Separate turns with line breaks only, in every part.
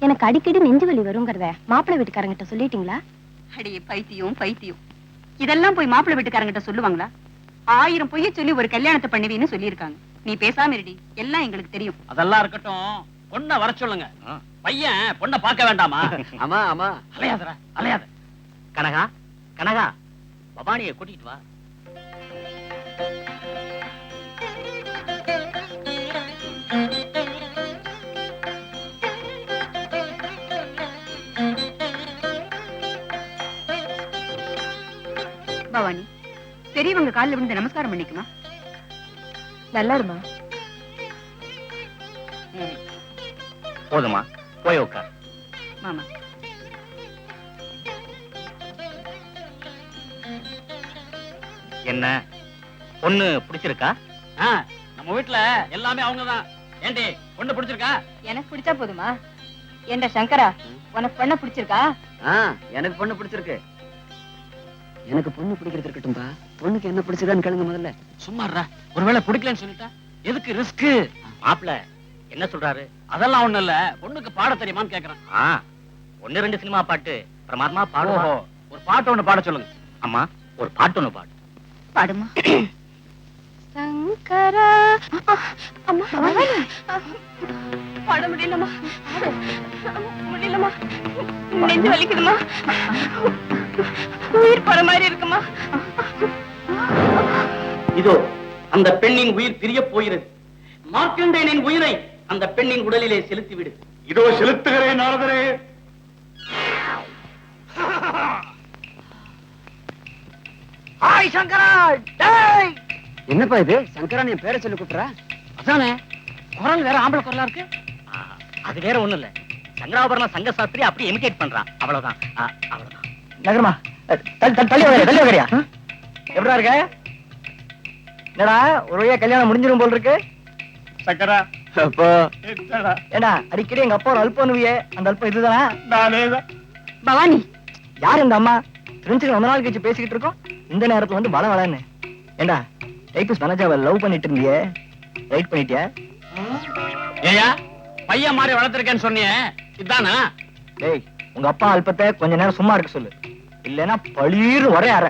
எனக்கு அடிக்கடி நெஞ்சு வலி வருங்கிறத மாப்பிள்ளை வீட்டுக்காரங்கிட்ட சொல்லிட்டீங்களா?
அடியே பைத்தியம் பைத்தியம், இதெல்லாம் போய் மாப்பிள்ளை வீட்டுக்காரங்கிட்ட சொல்லுவாங்களா? 1000 பொய்ய சொல்லி ஒரு கல்யாணத்தை பண்ணுவீன்னு சொல்லியிருக்காங்க. நீ பேசாம இருடி, எல்லாம் எங்களுக்கு தெரியும்.
அதெல்லாம் இருக்கட்டும், பொண்ணை வர சொல்லுங்க. பையன் பொண்ணை பார்க்க வேண்டாமா?
ஆமா ஆமா.
அலையாதரா அலையாத. கனகா கனகா, பவானியை கூட்டிட்டு வா.
பவானி, பெரியவங்க காலில் விழுந்து நமஸ்காரம் பண்ணிக்குமா?
நல்லா இருமா.
போதுமா, போய் உட்கார்.
மாமா,
என்ன பொண்ணு பிடிச்சிருக்கா? நம்ம வீட்டுல எல்லாமே அவங்கதான். ஏண்டி, பொண்ணு பிடிச்சிருக்கா?
எனக்கு பிடிச்சா போதுமா? ஏண்டா சங்கரா, உனக்கு பொண்ண பிடிச்சிருக்கா?
எனக்கு பொண்ணு பிடிச்சிருக்கு. எனக்கு பொண்ணு பிடிக்கிறது இருக்கட்டும்பா, பொண்ணுக்கு என்ன பிடிச்சதான்னு கேளுங்க முதல்ல.
சும்மாறா, ஒருவேளை பிடிக்கலன்னு சொல்லிட்டா எதுக்கு ரிஸ்க்? மாப்பிள்ள என்ன சொல்றாரு? அதெல்லாம் ஒண்ணு இல்ல, பொண்ணுக்கு பாட தெரியுமான்னு கேக்குறான். 1-2 சினிமா பாட்டு பிரமாதமா பாடுவோம். ஒரு பாட்டு ஒண்ணு பாட சொல்லுங்க. அம்மா, ஒரு பாட்டு ஒண்ணு பாடு.
பாடுமா.
சங்கரா. அம்மா பாட முடியலமா, முடியலமா, நெஞ்சு வலிக்குதுமா, உயிர் போற மாதிரி இருக்குமா.
இதோ அந்த பெண்ணின் உயிர் பிரிய போகிறது. மார்க்கண்டேயனின் உயிரை அந்த பெண்ணின் உடலிலே செலுத்திவிடு.
இதோ செலுத்துகிறேன் நாரதரே.
ஹாய் சங்கரா. டேய்,
என்னப்பா இது? சங்கரான் என் பேரை சொல்லி கூப்பிடுற?
அதானே, குரல் வேற ஆம்பளை குரலா இருக்கு. அது வேற ஒண்ணு இல்ல, சங்கராபரண சங்க சாஸ்திரி அப்படியே இமிடேட் பண்றான். அவ்வளவுதான் அவ்வளவுதான்.
நகரமா தள்ளி வகரியா எப்படா இருக்க? என்னடா ஒரு வழியா கல்யாணம் முடிஞ்சிரும் போல் இருக்கு.
சங்கரா,
அப்போ ஏடா அடிக்கடி எங்க அப்பா ஒரு அல்பம் பண்ணுவியே, அந்த அல்பம் இதுதானா?
நானேதான்.
பவானி,
யார் இந்த அம்மா? தெரிஞ்சுக்க ரொம்ப நாள் கழிச்சு பேசிக்கிட்டு இருக்கோம், இந்த நேரத்துல வந்து வள வளன்னு. ஏண்டா டைபிஸ் மனஜாவை லவ் பண்ணிட்டு இருந்தியே, ரைட் பண்ணிட்டியா?
ஏயா, பையன் மாதிரி வளர்த்திருக்கேன்னு சொன்னியே, இதானா?
டேய், உங்க அப்பா அல்பத்தை கொஞ்ச நேரம் சும்மா இருக்க சொல்லு, இல்லன்னா பளீர் ஒரே அற.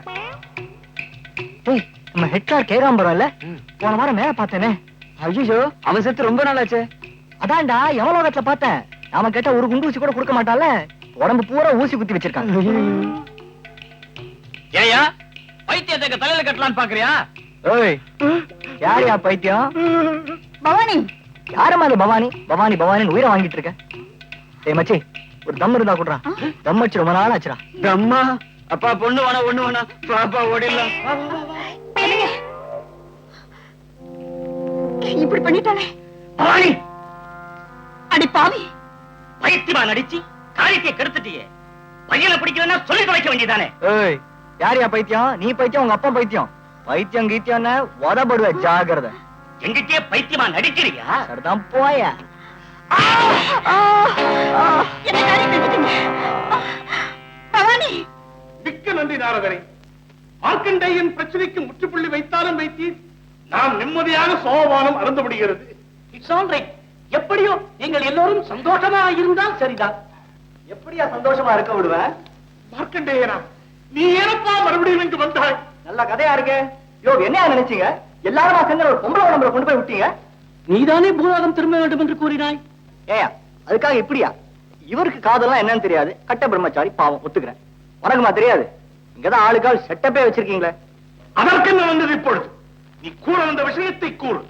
டேய், நம்ம ஹெட்லார் கேராம்பரம் இல்ல, போன வாரம் மேல பார்த்தேனே. ஐயோ, அவன் செத்து ரொம்ப நாள் ஆச்சு. அதான்டா யமலோகத்துல பார்த்தேன். நாம கேட்டா ஒரு குண்டு ஊசி கூட கொடுக்க மாட்டால, உடம்பு பூரா ஊசி குத்தி வச்சிருக்காங்க.
ஏயா, பைத்தியத்தை தலையில கட்டலான்னு பாக்குறியா?
ஓய், யாரையா பைத்தியம்?
பவானி,
யாரம்மா அது பவானி? பவானி பவானின்னு உயிரை வாங்கிட்டு இருக்க. டேய் மச்சி, ஒரு தம் இருந்தா கூடுறா. தம் வச்சு ரொம்ப நாள் ஆச்சுடா. தம்மா? அப்பா பொண்ணு வேணா, ஒண்ணு வேணா, பாப்பா ஓடிடலாம்.
இப்படி பண்ணிட்டானே
பவானி.
அடி பாவி,
பைத்தியமா நடிச்சு காரியத்தை கெடுத்துட்டியே. பையனை பிடிக்கலன்னா சொல்லி தொலைக்க வேண்டியதானே?
ஏய், யாரையா பைத்தியம்? நீ பைத்தியம், உங்க அப்பா பைத்தியம். பைத்தியம் கீத்தியம்னு உதப்படுவ, ஜாகிரதை.
எங்கிட்டே பைத்தியமா நடிக்கிறியா?
சரிதான் போய.
என்ன காரியம் செஞ்சுட்டீங்க? பவானி,
மிக்க நன்றி நாரதரே. மார்க்கண்டேயன் பிரச்சனைக்கு முற்றுப்புள்ளி வைத்தாலும் வைத்தீர், நாம் நிம்மதியாக சோபானம் அறந்து விடுகிறது.
It's all right. எப்படியோ நீங்கள் எல்லோரும் சந்தோஷமா இருந்தால் சரிதான்.
எப்படியா சந்தோஷமா இருக்க விடுவேன்?
மார்க்கண்டேயனா, நீ ஏனப்பா மறுபடியும் இங்கு வந்தாய்?
நல்ல கதையா இருக்கு. யோ, என்ன நினைச்சீங்க? எல்லாரும் சேர்ந்து ஒரு பொம்பளை உடம்புல கொண்டு போய் விட்டீங்க.
நீதானே பூலோகம் திரும்ப வேண்டும் என்று கூறினாய்.
ஏயா, அதுக்காக இப்படியா? இவருக்கு காதெல்லாம் என்னன்னு தெரியாது, கட்ட பிரம்மச்சாரி, பாவம், ஒத்துக்கிறேன். உனக்குமா தெரியாது? இங்கதான் ஆளுக்கால் செட்டப்பே வச்சிருக்கீங்களே.
அதற்கு என்ன வந்தது இப்பொழுது? நீ கூற வந்த விஷயத்தை கூறு.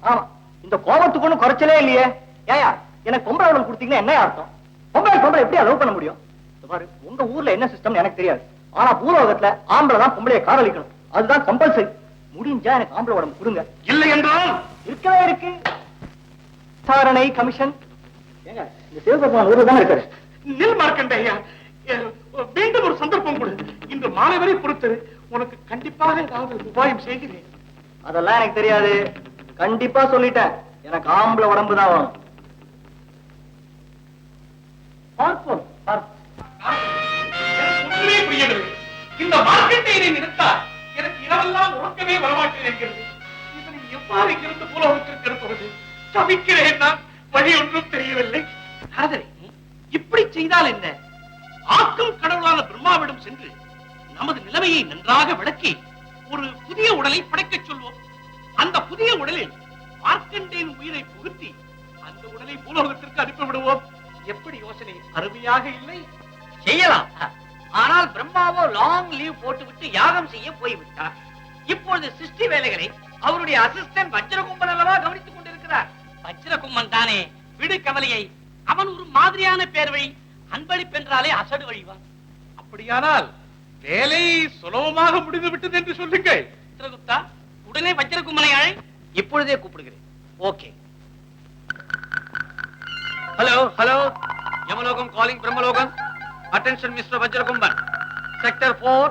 ஆமா, இந்த கோபத்துக்கு ஒண்ணும் குறைச்சலே இல்லையே. ஏயா, எனக்கு பொம்பளை உடம்பு கொடுத்தீங்கன்னா என்ன அர்த்தம்? பொம்பளை எப்படி லவ் பண்ண முடியும்? பாரு, உங்க ஊர்ல என்ன சிஸ்டம் எனக்கு தெரியாது, ஆனா பூலோகத்துல ஆம்பளை தான் பொம்பளையை காதலிக்கணும், அதுதான் கம்பல்சரி. முடிஞ்சா எனக்கு ஆம்பளை உடம்பு கொடுங்க.
இல்லை என்றால்
இருக்கவே இருக்கு விசாரணை கமிஷன். ஏங்க, இந்த சிவபெருமான் ஊர்ல தானே இருக்காரு.
நில் மார்க்கண்டேயா, மீண்டும் ஒரு சந்தர்ப்பம் கொடு. இன்று மாலை வரை பொறுத்தது, உனக்கு கண்டிப்பாக ஏதாவது உபாயம் செய்கிறேன்.
அதெல்லாம் எனக்கு தெரியாது, கண்டிப்பா சொல்லிட்டேன், எனக்கு ஆம்பளை உடம்பு தான் வேணும்.
பார்ப்போம். எனக்கு ஒன்றுமே புரியவில்லை. இந்த மார்க்கண்டேயனை நிறுத்தால் எனக்கு இரவெல்லாம் உறக்கமே வரமாட்டேன் என்கிறது. இதனை எவ்வாறு இங்கிருந்து பூலோகத்திற்கு எடுப்பது? தவிக்கிறேன், நான் வழி ஒன்றும் தெரியவில்லை.
நாரதரே,
இப்படி செய்தால் என்ன? ஆக்கும் கடவுளான பிரம்மாவிடம் சென்று நமது நிலைமையை நன்றாக விளக்கி ஒரு புதிய உடலை படைக்கச் சொல்வோம். அந்த புதிய உடலில் மார்க்கண்டேயன் உயிரை புகுத்தி அந்த உடலை பூலோகத்திற்கு அனுப்பிவிடுவோம். எப்படி யோசனை? அருமையாக இல்லை?
செய்யலாம். ஆனால் பிரம்மாவோ லாங் லீவ் போட்டுவிட்டு யாகம் செய்ய போய்விட்டார். இப்பொழுது சிருஷ்டி வேலைகளை அவருடைய அசிஸ்டன்ட் வஜ்ரகும்பன் அல்லவா கவனித்துக் கொண்டிருக்கிறார். வஜ்ரகும்பன் தானே, விடு கவலையை. அவன் ஒரு மாதிரியான பேர்வை, அன்பளிப்பென்றாலே அசடு வழிவான்.
அப்படியானால் வேலை சுலபமாக முடிந்து விட்டது என்று சொல்லுங்கள்.
சித்திரகுப்தா, உடனே வஜ்ரகும்பனை அழை. இப்பொழுதே கூப்பிடுகிறேன். Okay. Hello hello, Yamalokam calling Brahmalokam. Attention mister Vajrakumban, sector 4,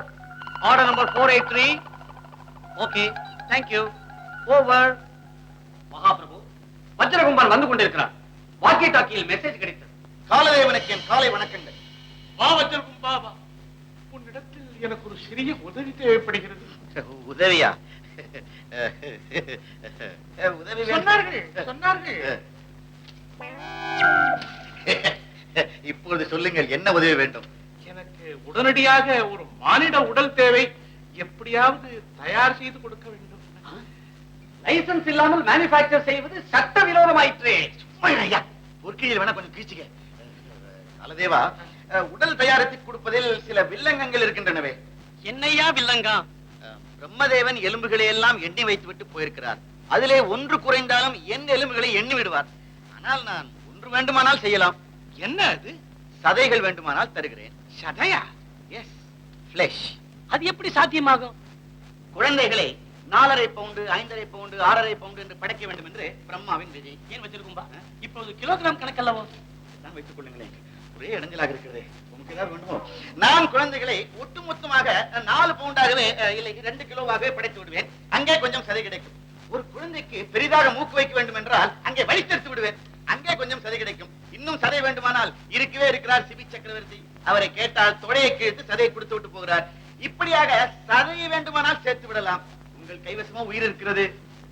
order number 483. Okay, thank you. Over. மகாபிரபு, வஜ்ரகும்பன் வந்து கொண்டிருக்கிறார். வாக்கி டாக்கியில் மெசேஜ் கிடைத்தது.
காலதேவனுக்கு என் காலை வணக்கங்கள்.
வா வஜ்ரகும்பா வா. உன்னிடத்தில் எனக்கு ஒரு சிறிய உதவி தேவைப்படுகிறது.
உதவியா? உதவி
சொன்னார்கள்.
இப்பொழுது சொல்லுங்கள், என்ன உதவி வேண்டும்?
எனக்கு உடனடியாக ஒரு மானிட உடல் தேவை. எப்படியாவது தயார் செய்து கொடுக்க வேண்டும்.
லைசன்ஸ் இல்லாமல் மேனுஃபேக்சர் செய்வது சட்ட விரோதமாயிற்று.
ஐயா, பொற்கையில் வேணா கொஞ்சம் கீழ்ச்சிக்க. காலதேவா, உடல் தயாரித்து கொடுப்பதில் சில வில்லங்கங்கள் இருக்கின்றனவே.
என்னையா வில்லங்கா?
பிரம்மதேவன் எலும்புகளை எல்லாம் எண்ணி வைத்து விட்டு போயிருக்கிறார். அதிலே ஒன்று குறைந்தாலும் என் எலும்புகளை எண்ணி விடுவார். ஆனால் நான் ஒன்று வேண்டுமானால் செய்யலாம்.
என்ன அது?
சதைகள் வேண்டுமானால் தருகிறேன்.
சதையா?
Yes, flesh.
அது எப்படி சாத்தியமாகும்?
குழந்தைகளை 4.5 பவுண்டு, 5.5 பவுண்டு, 6.5 பவுண்டு என்று படைக்க வேண்டும் என்று பிரம்மாவின் விதி.
ஏன் வச்சிருக்கும்பா? இப்போது கிலோகிராம் கணக்கல்லவோ?
நான் வைத்துக் கொள்ளுங்களேன். ஒரே இடைஞ்சலாக இருக்கிறது. உங்களுக்கு ஏதாவது வேண்டுமோ? நான் குழந்தைகளை ஒட்டுமொத்தமாக 4 பவுண்டாகவே இல்லை 2 கிலோவாகவே படைத்து விடுவேன். அங்கே கொஞ்சம் சதை கிடைக்கும். ஒரு குழந்தைக்கு பெரிதாக மூக்கு வைக்க வேண்டும் என்றால் அங்கே வலித்தெடுத்து விடுவேன். அங்கே கொஞ்சம் சதை கிடைக்கும். இன்னும் சதை வேண்டுமானால் இருக்கவே இருக்கிறார் சிபி சக்கரவர்த்தி. அவரை கேட்டால் தொடையை கிழித்து சதையை கொடுத்து விட்டு போகிறார். இப்படியாக சதையை வேண்டுமானால் சேர்த்து விடலாம். உங்கள் கைவசமா உயிர் இருக்கிறது.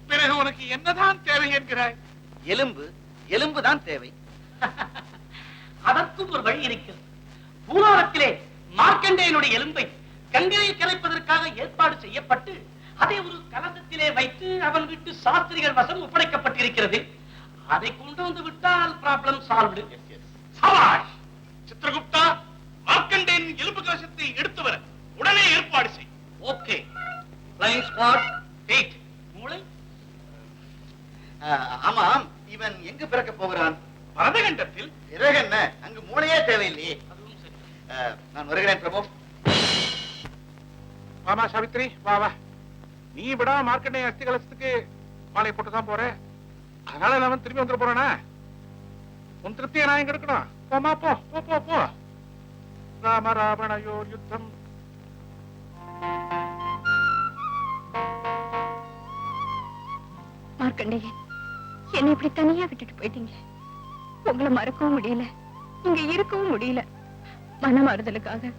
பிறகு உனக்கு என்னதான் தேவை என்கிறாய்?
எலும்பு தான் தேவை.
அதற்கும் ஒரு வழி இருக்கிறது. பூலோகத்திலே மார்க்கண்டேயனுடைய எலும்பை கங்கையில் கலைப்பதற்காக ஏற்பாடு செய்யப்பட்டு அதை ஒரு கலசத்திலே வைத்து அவன் வீட்டு சாஸ்திரிகள் வசம் ஒப்படைக்கப்பட்டிருக்கிறது. அதை கொண்டு வந்து விட்டால் ப்ராப்ளம் சால்வ்டு.
சபாஷ்! சித்திரகுப்தா, மார்க்கண்டேயன் எலும்பு கலசத்தை எடுத்து வர உடனே ஏற்பாடு செய்.
ஓகே. Flying squad 8. மூளை?
ஆமாம், இவன் எங்கு பிறக்க போகிறான்?
பரதகண்டத்தில்.
பிறகு என்ன, அங்கு மூளையே தேவையில்லையே.
அதுவும் சரி.
நான் வருகிறேன் பிரபு.
வாமா சாவித்ரி, வா வா. நீ விடா மார்க்கண்டேயன் அஸ்தி கலசத்துக்கு மாலை போட்டுதான் போற. அதனால நான் திரும்பி வந்துட போறேனா? உன் திருப்தியை நான் எங்க எடுக்கணும்? போமா போ போ போ போ. ராம ராவணயோர் யுத்தம்.
மார்க்கண்டேயன், என்னை இப்படி தனியா விட்டுட்டு போயிட்டீங்க. உங்களை மறக்கவும் முடியல, இங்க இருக்கவும் முடியல. மனமாறுதலுக்காக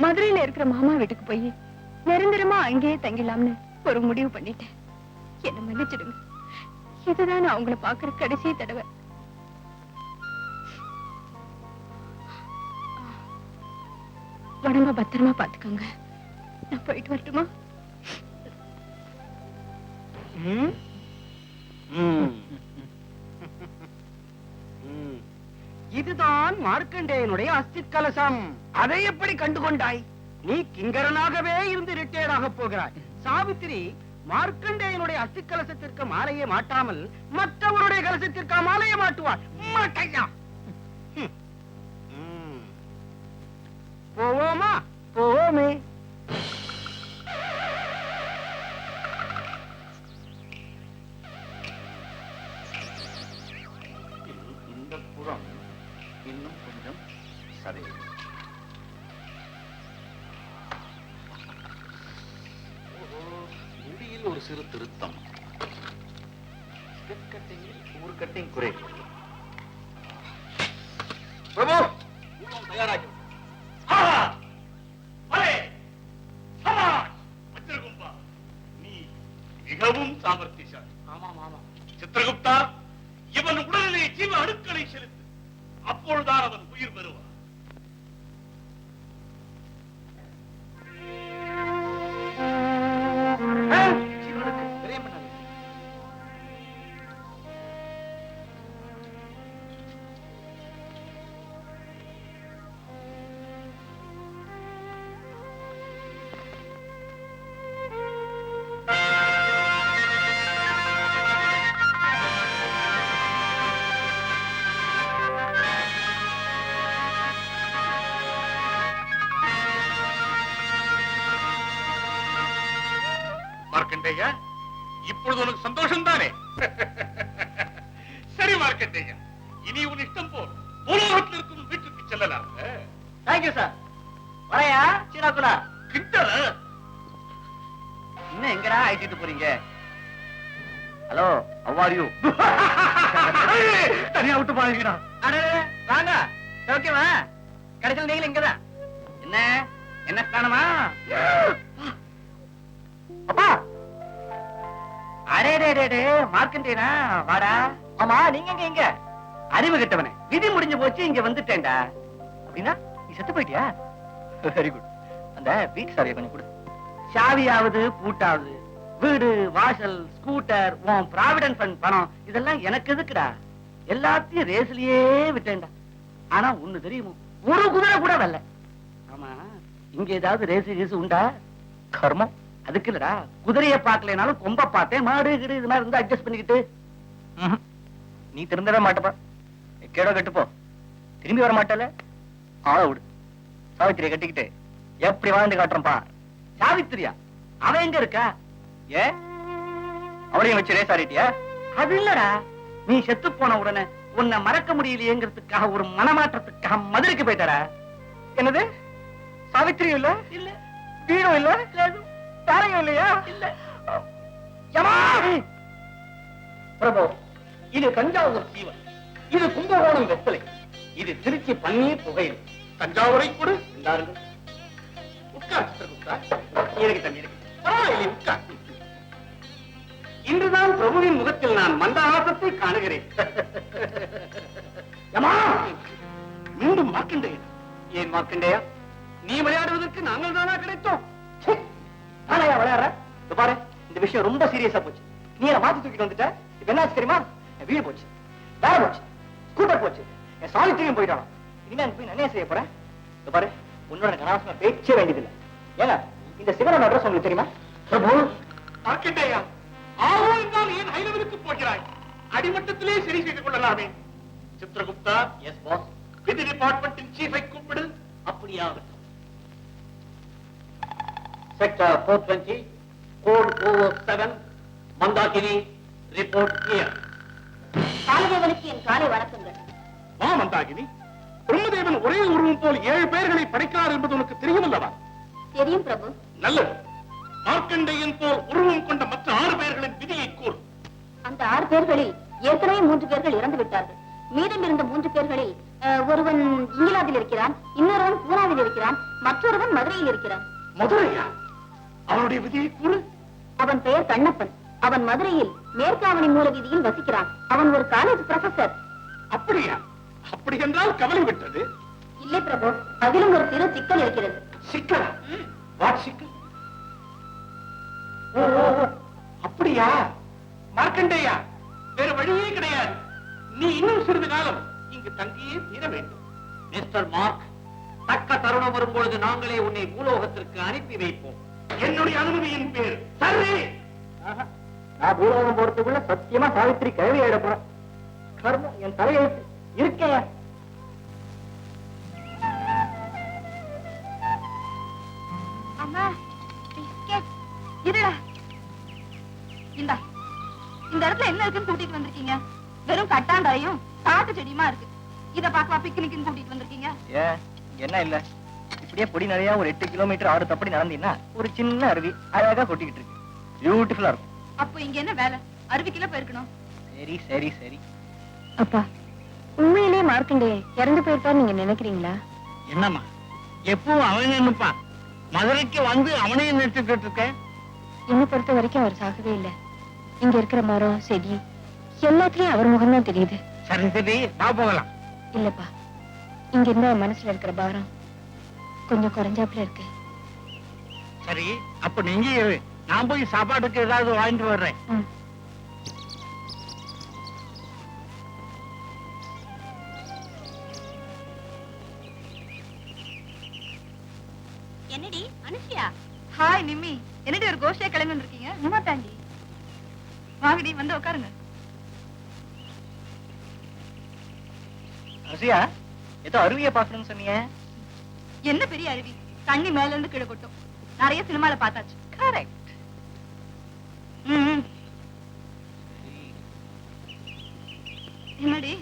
மதுரையில இருக்கிற மாமா வீட்டுக்கு போய் நிரந்தரமா அங்கேயே தங்கிடலாம்னு ஒரு முடிவு பண்ணிட்டேன். என்ன மன்னிச்சிடுங்க. இதுதான் நான் உங்களை பாக்குற கடைசி தடவை. உடம்ப பத்திரமா பாத்துக்கோங்க. நான் போயிட்டு வரட்டுமா?
இதுதான் மார்க்கண்டேயனுடைய அஸ்தி கலசம். அதை எப்படி கண்டுகொண்டாய்? நீ கிங்கரனாகவே இருந்து ரிட்டையர்ட் ஆக போகிறாய். சாவித்திரி மார்க்கண்டேயனுடைய அஸ்தி கலசத்திற்கு மாலையை மாட்டாமல் மற்றவருடைய கலசத்திற்கு மாலையை மாட்டுவார். போவோமா? போவோமே.
இந்த புறம் இன்னும் கொஞ்சம் சதை. முடியில் ஒரு சிறு திருத்தம். ஒரு கட்டிங் குறை. பிரபு, தயாராகி
நீ மிகவும் சாமர்த்தியசாலி.
ஆமாம் ஆமாம்.
சித்திரகுப்தா, இவன் உடலிலே ஜீவ அணுக்களை செலுத்து. அப்பொழுதுதான் அவன் உயிர் பெறுவான். மார்க்கண்டேயா, இப்பொழுது உனக்கு சந்தோஷம் தானே? சரி மார்க்கண்டேயா, இனி உன் இஷ்டம் போல் பூலோகத்தில் இருக்கும் வீட்டுக்கு செல்லலாம்.
Thank you sir. வரையா சீனாக்குலா
கிண்டல
இன்னும் எங்கடா ஆயிட்டு போறீங்க? Hello, how are you?
தனியா விட்டு பாருங்கடா.
அடே வாங்க, ஓகேவா? கடைசியில் நீங்களும் இங்கதான். என்ன என்ன காணுமா? அப்பா, அரே மார்க்கண்டேனா, வாடா. ஆமா, நீங்க எங்க? எங்க அறிவு கெட்டவனே, விதி முடிஞ்சு போச்சு, இங்க வந்துட்டேன்டா. அப்படின்னா நீ செத்து போயிட்டியா? Very good. அந்த வீட்டு சாவியை கொஞ்சம் கொடு. சாவியாவது பூட்டாவது, வீடு வாசல் ஸ்கூட்டர், உன் ப்ராவிடன்ட் ஃபண்ட் பணம், இதெல்லாம் எனக்கு எதுக்குடா? எல்லாத்தையும் ரேஸ்லயே விட்டேன்டா. ஆனா ஒண்ணு தெரியுமோ, ஒரு குதிரை கூட வரல. ஆமா, இங்க ஏதாவது ரேஸ் உண்டா? கர்மம். அதுக்கு இல்லடா, குதிரையை பார்க்கலனாலும் கொம்ப பார்த்தேன், மாடு கிடு இது மாதிரி இருந்தா அட்ஜஸ்ட் பண்ணிக்கிட்டு. நீ திருந்தவே மாட்டப்பா, கேடோ கட்டுப்போ, திரும்பி வர மாட்டல. ஆள விடு, சாவித்திரியை கட்டிக்கிட்டு எப்படி வாழ்ந்து காட்டுறப்பா. சாவித்திரியா? அவன் எங்க இருக்கா? ஏ, அவளையும் வச்சு ரேஸ் ஆடிட்டியா? அது இல்லடா, நீ செத்து போன உடனே உன்னை மறக்க முடியலையேங்கிறதுக்காக ஒரு மனமாற்றத்துக்காக மதுரைக்கு போயிட்டாரா? என்னது? சாவித்திரியும் இல்ல, இல்ல வீடும் இல்ல, தாரையும் இல்லையா? இல்ல. பிரபு, இது தஞ்சாவூர் சீவன், இது கும்பகோணம் வெத்தலை, இது திருச்சி பன்னீர் புகையில்.
தஞ்சாவூரை கொடு.
எல்லாரும்
உட்கார் சித்திரகுப்தா.
இருக்கு தம்பி, இருக்கு.
பரவாயில்லை, உட்கார்.
இன்றுதான் பிரபுவின் முகத்தில் நான் மந்தஹாசத்தை காணுகிறேன். யமா!
மீண்டும் மார்க்கண்டேயன்.
ஏன் மார்க்கண்டேயா, நீ விளையாடுவதற்கு நாங்கள் தானா கிடைத்தோம்? ச்சே! நானையா விளையாடுற? இதோ பாரு, இந்த விஷயம் ரொம்ப சீரியஸா போச்சு. நீ என்ன மாத்தி தூக்கிட்டு வந்துட்ட. இப்ப என்னாச்சு தெரியுமா? என் வீடு போச்சு, வேலை போச்சு, ஸ்கூட்டர் போச்சு, என் சாவித்திரியும் போயிட்டான். இனிமே அங்க போய் நான் என்ன செய்ய போறேன்? இதோ பாரு, உன்னோட கனாசமா பேச்சே வேண்டியதில்லை. ஏங்க, இந்த சிவனோட அட்ரஸ் உங்களுக்கு தெரியுமா? பிரபு,
மார்க்கண்டேயா, ஆவோ என்றால் ஏன் ஹைலவருக்கு போகிறாய்? அடிமட்டத்திலே சரி செய்து கொள்ளலாமே. Chitragupta,
S pass.
விதி டிபார்ட்மெண்டின் சீஃபை கூப்பிடு.
அப்படியாகட்டும். Sector 420, code 407, Mandakini, report here.
காலதேவனுக்கு என் காலை வணக்கங்கள்.
வா மந்தாகினி, பிரம்மதேவன் ஒரே உருவம் போல் 7 பேர்களை படைக்கிறார் என்பது உனக்கு தெரியும் அல்லவா?
தெரியும் பிரபு.
நல்லது. மார்க்கண்டேயன் போல் உருவம் கொண்ட மற்ற 6 பேர்களின் விதியை கூறு.
அந்த 6 பேர்களில் ஏற்கனவே 3 பேர்கள் இறந்து விட்டார்கள். மீதம் இருந்த 3 பேர்களில் ஒருவன் இங்கிலாந்தில் இருக்கிறான், இன்னொருவன் பூனாவில் இருக்கிறான், மற்றொருவன் மதுரையில் இருக்கிறான்.
மதுரையா? அவனுடைய விதியை கூறு.
அவன் பெயர் கண்ணப்பன். அவன் மதுரையில் மேற்காவணி மூல வீதியில் வசிக்கிறான். அவன் ஒரு காலேஜ் ப்ரொஃபசர்.
அப்படியா? அப்படி என்றால் கவலை விட்டது.
இல்லை பிரபு, அதிலும் ஒரு சிறு சிக்கல் இருக்கிறது.
சிக்கலா? வாட் சிக்கல்? ஓ, ஓ, ஓ, அப்படியா? மார்க்கண்டேயா, வேற வழியே கிடையாது. நீ இன்னும் சிறிது காலம் இங்கு தங்கியே தீர வேண்டும்.
மிஸ்டர் மார்க், தக்க தருணம் வரும்பொழுது நாங்களே உன்னை பூலோகத்திற்கு அனுப்பி வைப்போம்.
என்னுடைய அனுமதியின் பேர் சரி.
நான் பூலோகம் போறதுக்குள்ள சத்தியமா சாவித்திரி கிழவி ஆயிட போறேன். கர்மம், என் தலையெழுத்து இருக்கேன்.
அம்மா, பிஸ்கெட் இருடா. இந்தா, இந்த இடத்துல என்ன இருக்குன்னு கூட்டிட்டு வந்திருக்கீங்க? வெறும் கட்டாண்டாயும் காட்டு செடியுமா இருக்கு. இத பாக்கவா பிக்னிக்னு கூட்டிட்டு வந்திருக்கீங்க?
ஏன், என்ன இல்ல, இப்படியே பொடி நிறைய ஒரு 8 கிலோமீட்டர் 6 தப்படி நடந்தீங்கன்னா ஒரு சின்ன அருவி அழகா கொட்டிக்கிட்டு இருக்கு. பியூட்டிஃபுல்லா இருக்கும்.
அப்போ இங்க என்ன வேலை? அருவிக்குள்ள போயிருக்கணும்.
சரி சரி சரி.
அப்பா, உண்மையிலே மார்க்கண்டே இறந்து போயிருப்பாரு நீங்க நினைக்கிறீங்களா?
என்னம்மா, எப்பவும் அவன் நின்னுப்பா, மதுரைக்கு வந்து அவனையும் நிறுத்திட்டு இருக்க.
என்னை பொறுத்த வரைக்கும் அவர் சாகவே இல்ல. இங்க இருக்கிற மரம் செடி எல்லாத்துலயும் அவர் முகம்தான் தெரியுது.
சரி சரி, வா போகலாம்.
இல்லப்பா, இங்க இருந்தா என் மனசுல இருக்கிற பாரம் கொஞ்சம் குறைஞ்சாப்புல இருக்கு.
சரி, அப்ப நீங்க இரு. நான் போய் சாப்பாட்டுக்கு ஏதாவது வாங்கிட்டு வர்றேன்.
ம்.
என்னடி அனுஷியா?
ஹாய் நிம்மி, என்னடி ஒரு கோஷ்டியா கிளம்பி வந்திருக்கீங்க?
உமா தாண்டி.
வாங்கடி, வந்து உட்காருங்க.
ரசியா, ஏதோ அருவியை பாக்கணும்னு சொன்னீங்க.
என்ன பெரிய அருவி, தண்ணி மேல இருந்து கீழே கொட்டும். நிறைய சினிமால பார்த்தாச்சு. கரெக்ட்.
என்னடி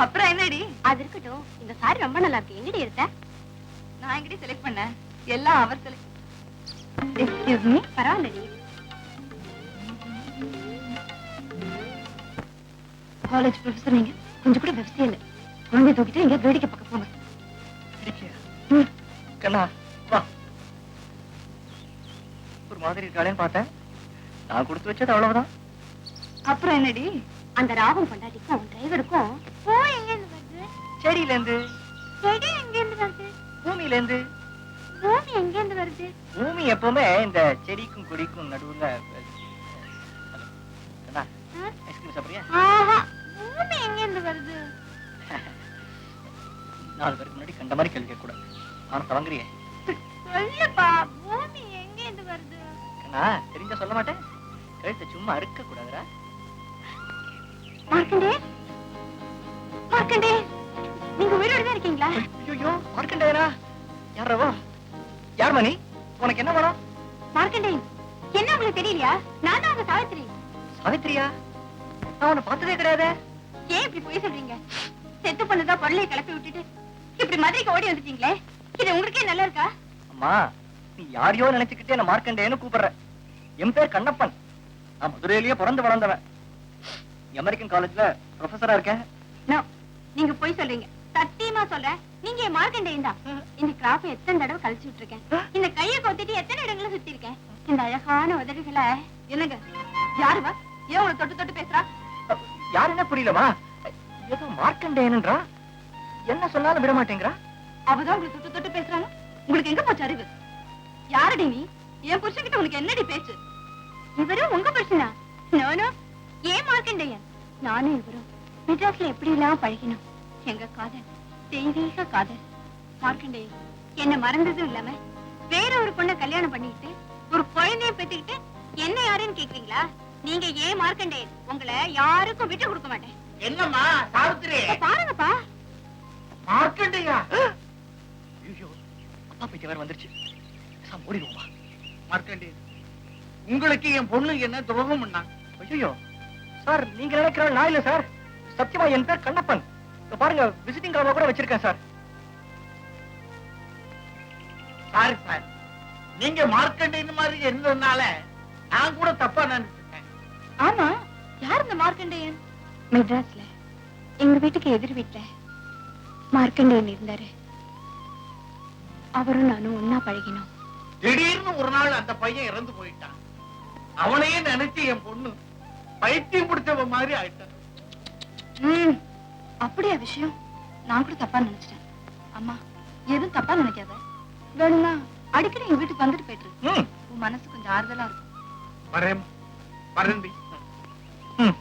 அப்புறம் என்னடி?
அது இருக்கட்டும், இந்த சாரி ரொம்ப நல்லா இருக்கு. எங்கடி எடுத்த?
நான் எங்கடி செலக்ட் பண்ணேன்? எல்லாம் அவர் செலக்ட்.
Excuse me. பரவாயில்லடி. காலேஜ் ப்ரொஃபசர் நீங்க கொஞ்சம் கூட விவசாயம் இல்லை. குழந்தைய தூக்கிட்டு எங்க வேடிக்கை பார்க்க போங்க.
கண்ணா வா. ஒரு மாதிரி இருக்காளேன்னு பார்த்தேன். நான் கொடுத்து வச்சது அவ்வளவுதான்.
அப்புறம் என்னடி?
அந்த ராகும் பொண்டாட்டிக்கும் டிரைவருக்கும் போய் எங்க இருந்து வருது?
செடியில இருந்து.
செடி எங்க இருந்து வருது?
பூமியில இருந்து.
பூமி எங்க இருந்து வருது?
பூமி எப்பவுமே இந்த செடிக்கும் கொடிக்கும் நடுவுல. கண்ணா ஐஸ்கிரீம் சாப்பிடுறியா?
ஆஹா, பூமி எங்க இருந்து வருது?
4 பேருக்கு முன்னாடி கண்ட மாதிரி கேள்வி கேட்க கூடாது. நான் தவங்குறியே.
சொல்லுப்பா, பூமி எங்க இருந்து வருது?
கண்ணா தெரிஞ்சா சொல்ல மாட்டேன். கழுத்தை சும்மா அறுக்க கூடாதுடா.
மார்க்கண்டே, மார்க்கண்டே, நீங்க உயிரோட தான் இருக்கீங்களா?
ஐயோ மார்க்கண்டேயனா? யாரவோ? யார் மணி? உனக்கு என்ன வேணும்?
மார்க்கண்டே, என்ன உங்களுக்கு தெரியலையா? நான் தான் உங்க சாவித்திரி.
சாவித்திரியா? நான் உன்னை பார்த்ததே கிடையாது.
ஏன் இப்படி போய் சொல்றீங்க? செத்து பண்ணதா பொருளையை கிளப்பி விட்டுட்டு இப்படி மதுரைக்கு ஓடி வந்துட்டீங்களே, இது உங்களுக்கே நல்லா இருக்கா?
அம்மா நீ யாரையோ நினைச்சுக்கிட்டே என்ன மார்க்கண்டேயன்னு கூப்பிடுற. என் பேர் கண்ணப்பன். நான் மதுரையிலேயே பிறந்து வளர்ந்தவன். அமெரிக்கன் காலேஜ்ல ப்ரொஃபஸரா இருக்கேன்.
No, நீங்க போய் சொல்றீங்க. சத்தியமா சொல்றேன், நீங்க என் மார்க்கண்டேயன் தான். இந்த கிராஃப் எத்தனை தடவை கழிச்சு விட்டுருக்கேன். இந்த கையை கொத்திட்டு எத்தனை இடங்களை சுத்தி இருக்கேன். இந்த அழகான உதடுகளை.
என்னங்க யாருவா? ஏன் உங்களை தொட்டு தொட்டு பேசுறா?
யார் என்ன புரியலமா? ஏதோ மார்க்கண்டேயன்றா. என்ன சொன்னாலும் விட மாட்டேங்கிறா.
அவதான் உங்களை தொட்டு தொட்டு பேசுறாங்க. உங்களுக்கு எங்க போச்சு அறிவு? யாரடி நீ? என் புருஷன்கிட்ட உனக்கு என்னடி பேச்சு?
இவரும் உங்க புருஷனா? நோ நோ, ஏன் மார்க்கண்டேயன்? நானும் இவரும் மெட்ராஸ்ல எப்படி எல்லாம் பழகினோம். எங்க காதல் தெய்வீக காதல். மார்க்கண்டேயன் என்ன மறந்ததும் இல்லாம வேற ஒரு பொண்ணை கல்யாணம் பண்ணிக்கிட்டு ஒரு குழந்தைய பெற்றுக்கிட்டு என்ன யாருன்னு கேக்குறீங்களா? நீங்க ஏன் மார்க்கண்டேயன்? உங்களை யாருக்கும் விட்டு கொடுக்க மாட்டேன்.
என்னம்மா சாவித்திரி?
பாருங்கப்பா.
மார்க்கண்டையா?
ஐயோ அப்பா பைத்தியம் வேற வந்துருச்சு. ஓடிடுவோமா?
மார்க்கண்டே, உங்களுக்கு என் பொண்ணு என்ன துரோகம் பண்ணாங்க?
ஐயோ சார், நீங்க நினைக்கிற நான் இல்ல சார். சத்தியமா என் பேர் கண்ணப்பன். இப்ப பாருங்க, விசிட்டிங் கார்டு கூட வச்சிருக்கேன் சார்.
சாரி சார், நீங்க மார்க்கண்டையன் மாதிரி இருந்ததுனால நான் கூட தப்பா நினைச்சிட்டேன்.
ஆமா, யார் இந்த மார்க்கண்டேயன்?
மெட்ராஸ்ல எங்க வீட்டுக்கு எதிர் வீட்டுல மார்க்கண்டேயன் இருந்தாரு. அவரும் நானும் ஒன்னா பழகினோம்.
திடீர்னு ஒரு நாள் அந்த பையன் இறந்து போயிட்டான். அவனையே நினைச்சு என் பொண்ணு பைத்தியம் பிடிச்சவ மாதிரி ஆயிட்டான்.
அப்படியா விஷயம்? நான் கூட தப்பா நினைச்சிட்டேன். அம்மா எதுவும் தப்பா நினைக்காத. வேணும்னா அடிக்கடி எங்க வீட்டுக்கு வந்துட்டு போயிட்டு
ம்
உன் மனசு கொஞ்சம் ஆறுதலா இருக்கும்.
வரேன் வரேன்.
ம்